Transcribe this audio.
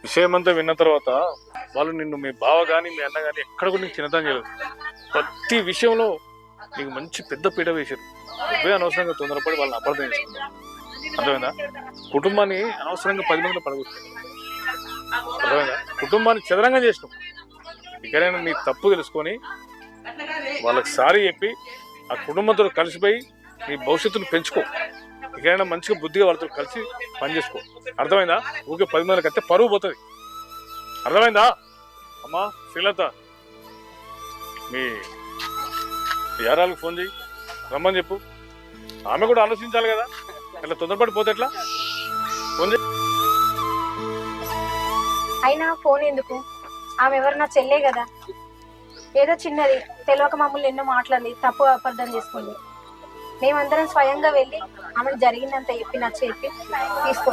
విషయం అంతా విన్న తర్వాత వాళ్ళు నిన్ను మీ బావ కానీ మీ అన్న కానీ ఎక్కడ కూడా నీకు చిన్నతనం చేయలేదు. ప్రతి విషయంలో నీకు మంచి పెద్ద పీట వేసారు. నువ్వే అనవసరంగా తొందరపడి వాళ్ళని అపార్థం చేసుకున్నావు. అర్థమైందా? కుటుంబాన్ని అనవసరంగా 10 మందిలో పడగొట్టావు. అర్థమైందా? కుటుంబాన్ని చదరంగా చేసినావు. ఇకనైనా నీ తప్పు తెలుసుకొని వాళ్ళకి సారీ చెప్పి ఆ కుటుంబంతో కలిసిపోయి నీ భవిష్యత్తును పెంచుకో. ఇకైనా మంచిగా బుద్ధిగా వాళ్ళతో కలిసి పనిచేసుకో. అర్థమైందా? ఊకే 10 మందికి అయితే పరువు పోతుంది. అర్థమైందా? అమ్మా శ్రీలత, మీ యారాలకు ఫోన్ చేయి, రమ్మని చెప్పు. ఆమె కూడా ఆలోచించాలి కదా, అట్లా తొందరపడిపోతే ఎట్లా? ఫోన్ చేయి. అయినా ఫోన్ ఎందుకు? ఆమె ఎవరు? నా చెల్లే కదా. ఏదో చిన్నది తెలియక మమ్మల్ని ఎన్నో మాట్లాడింది, తప్పు అపార్థం చేసుకుంది. మేమందరం స్వయంగా వెళ్ళి ఆమెకు జరిగిందంత చెప్పి తీసుకో.